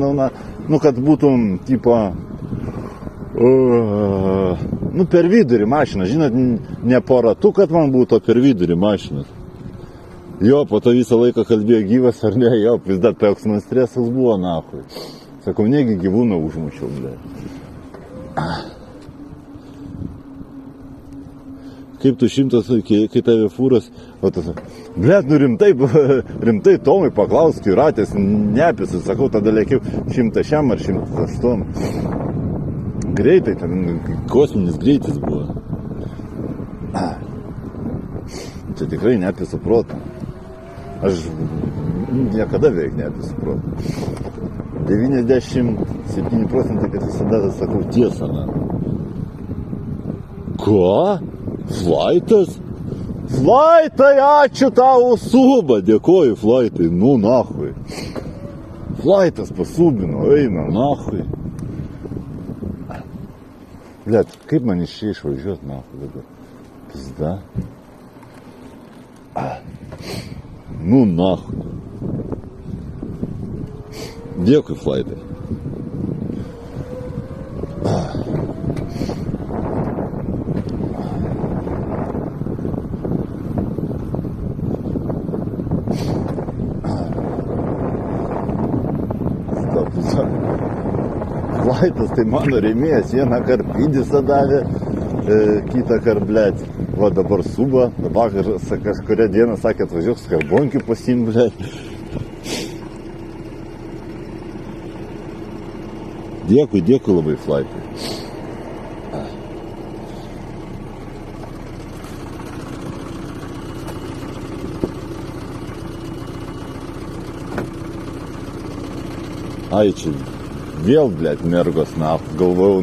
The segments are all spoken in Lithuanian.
nu, kad būtum, tipo, nu, per vidurį mašiną, žinot, ne po ratu, kad man būtų, o per vidurį mašiną. Jo, po to visą laiką kalbėjo gyvas ar ne, jo, vis dar toks man stresas buvo, nahui. Sakau, negi gyvūną užmučiau, ble. Kaip tu 100, kai tave fūras, o tas, ble, nu rimtai Tomai paklausk, ratės, neapisi, sakau, tada lėkiau 100 šiam ar 108. Greitai, ten kosminis greitis buvo. Čia tikrai neapisi protą. Aš niekada veik neapisi protą. 97%, kad visada sakau tiesą, na. Ko? Flaitas? Flaitai, ačiū tau subą, dėkoju flaitai, nu nahui. Flaitas pasubino, eina, nahui. Blet, kaip man iš čia išvažiuot, nahui dabar? Pizda. Nu nahui. Dėkui, flaitai. Flaitas tai mano rėmėjas, vieną kart pydisą davė, kitą kart, blėt, va dabar suba, dabar kažkuria dieną sakė, atvažiuok skarbonkių pasiim, blėt. Dėkui labai, flaitai. Ai, čia vėl, blėt, mergos, galvojau,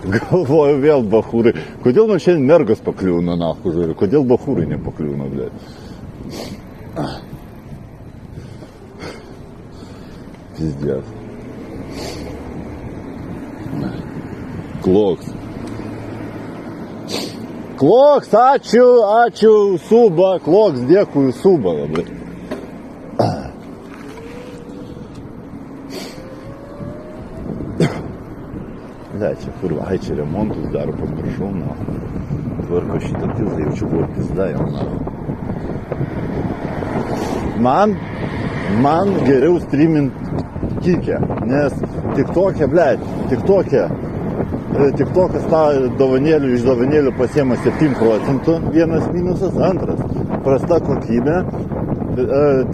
galvojau vėl bachūrai. Kodėl man šiandien mergos pakliūna, žiūrėjau, kodėl bachūrai nepakliūna, blėt. Pizdės. Kloks, ačiū, suba, kloks, dėkui, suba labai. Čia kur, ai, čia remontus daro, pamiršau, na. Tvarko šitą pizdą, jaučiu buvo pizda jau, na. Man geriau streamint kikę, nes TikTok'e, blėt, TikTok'as tą iš dovanėlių pasiema 7%, vienas minusas, antras, prasta kokybė,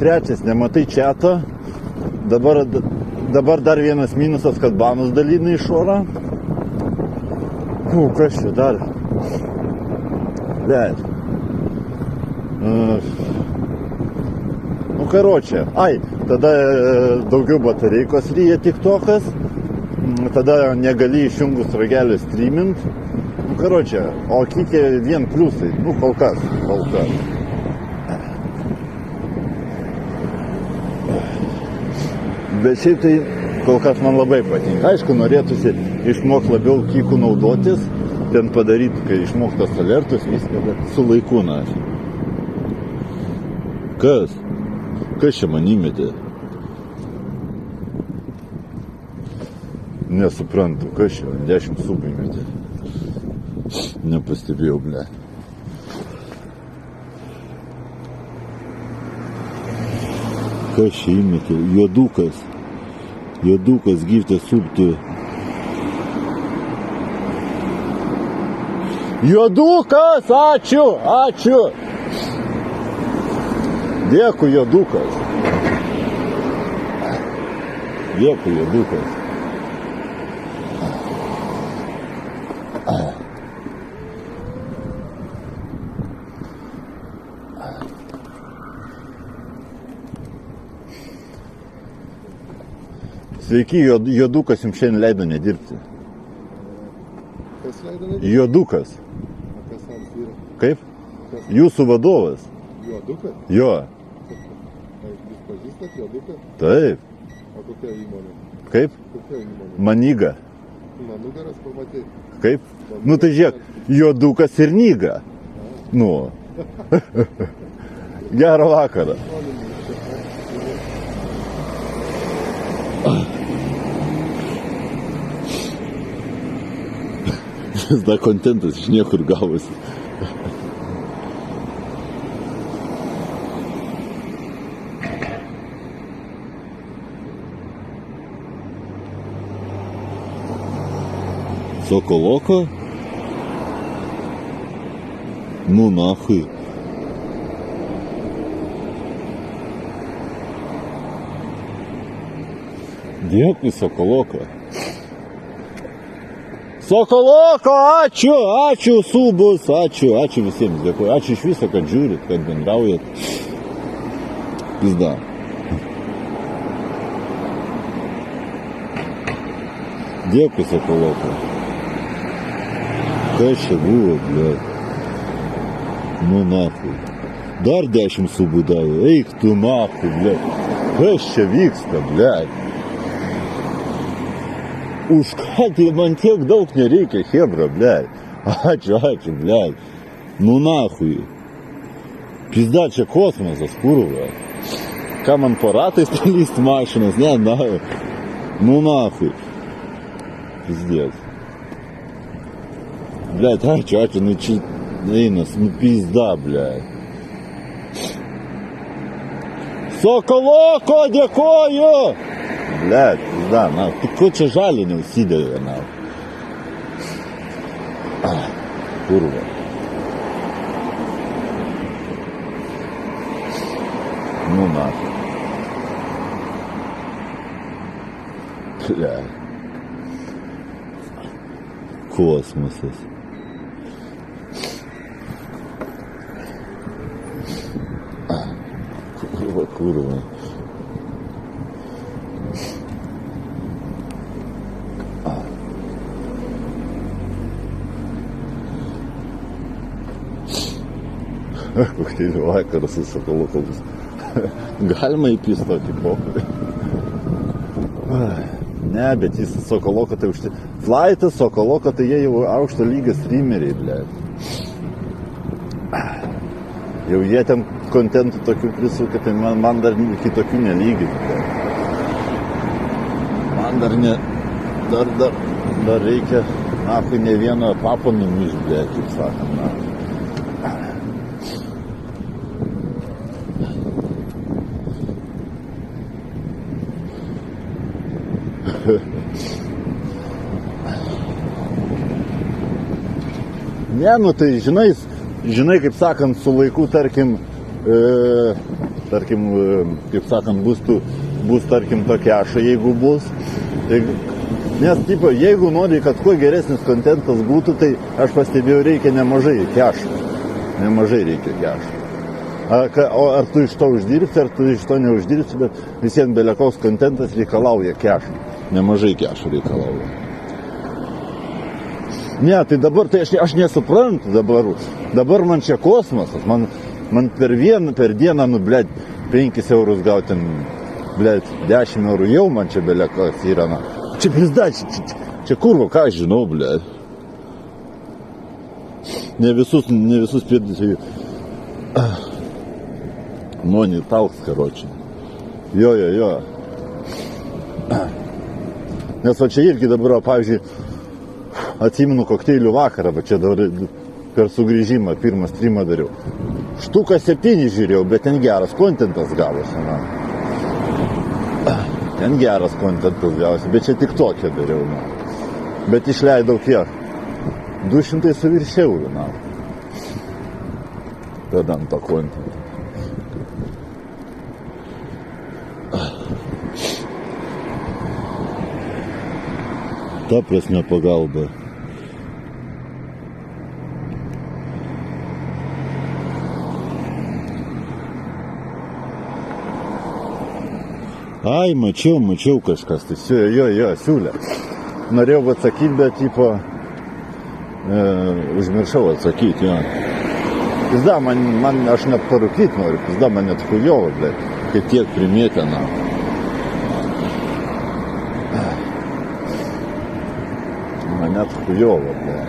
trečias, nematai čato, dabar dar vienas minusas, kad banus dalina iš oro. Kas čia dar? Blėt. Nu, karočią. Ai, tada daugiau batareikos ryja TikTok'as, tada negali išjungus ragelį streamint. Nu, karočią, o kikė vien pliusai. Nu, kol kas. Bet šiaip tai kol kas man labai patinka. Aišku, norėtųsi išmokti labiau kikų naudotis, ten padaryti, kai išmoktas alertus, viską, bet su laiku, na. Kas čia man įmetė? Nesuprantu, kas čia, 10 subų įmetė. Nepastebėjau, ble. Kas čia įmetė? Juodukas gyvtė subtų. Juodukas, ačiū. Dėkui, juodukas. Sveiki, juodukas jums šiandien leido nedirbti. Kas leido nedirbti? Juodukas. O kas jums yra? Kaip? Jūsų vadovas. Juodukas? Jo. Jūs pažįstat juoduką? Taip. O kokia įmonė? Kaip? Kokia įmonė? Maniga. Man nugaras pamatė. Kaip? Nu tai žiūrėk, juodukas ir nyga. Nu. Gerą vakarą. Pizda kontentas iš niekur gavosi. Соколока? Ну нахуй. Дякую, Соколока. Sokoloka, ačiū, subus, ačiū visiems, dėkuoju, ačiū iš viso, kad žiūrit, kad bendraujat. Pizda. Dėkui, Sokoloka. Kas čia buvo, blėt? Nu, nafui. Dar 10 subų davė, eik tu nafui, blėt. Kas čia vyksta, blėt? Už ką tai man tiek daug nereikia, hebra, blėt. Ačiū, blėt. Nu nachui. Pizda, čia kosmosas, kurva. Ką man po ratais palyst mašinas, ne, na. Nu nachui. Pizdės. Blėt, ačiū, nu čia einas, nu pizda, blėt. Sokoloko, dėkoju! Блядь, пизда, на, ты коча жали не усидели, на. Курва. Ну нахуй. Блядь. Космосос. Курва. Kokteilių vakaras su Sokolokomis. Galima įpist tokį pokalbį. Ne, bet jis Sokoloko tai užti... Flaitas, Sokoloko tai jie jau aukšto lygio streameriai, blėt. Jau jie ten kontentų tokių prisuka, tai man dar kitokių nelygit, blėt. Man dar ne... Dar reikia, nafui, ne vieno papo numuš, blėt, kaip sakant, nafui. Ne, nu tai žinai, kaip sakant, su laiku, tarkim, kaip sakant, bus tarkim, tokia aša, jeigu bus. Tai, nes, tipo, jeigu nori, kad kuo geresnis kontentas būtų, tai aš pastebėjau, reikia nemažai kešo. Nemažai reikia kešo. O ar tu iš to uždirbsi, ar tu iš to neuždirbsi, bet visiems belekoks kontentas reikalauja kešo. Nemažai kešo reikalauja. Ne, tai dabar, tai aš nesuprantu dabar. Dabar man čia kosmosas, man per dieną, nu, blėt, 5 eurus gauti, blėt, 10 eurų jau man čia belekas yra, na. Čia pizda, čia kurva, ką aš žinau, blėt. Ne visus pirdys. Money talks, karoči. Jo. Nes va čia irgi dabar, pavyzdžiui, atsimenu kokteilių vakarą, bet čia dabar per sugrįžimą pirmą streamą dariau. Štuką 7 žiūrėjau, bet ten geras kontentas gavosi, na. Ten geras kontentas gavosi, bet čia tik tokia dariau, na. Bet išleidau kiek? 200 su virš eurų, na. Tada ant to kontentą. Ta prasme pagalba. Ai, mačiau kažkas, tai jo, siūlė. Norėjau atsakyti, bet, tipo, užmiršau atsakyti, jo. Pizda, man aš net parūkyti noriu, pizda, man net hujovo, blėt, kai tiek primėtė, na. Man net hujovo, blėt.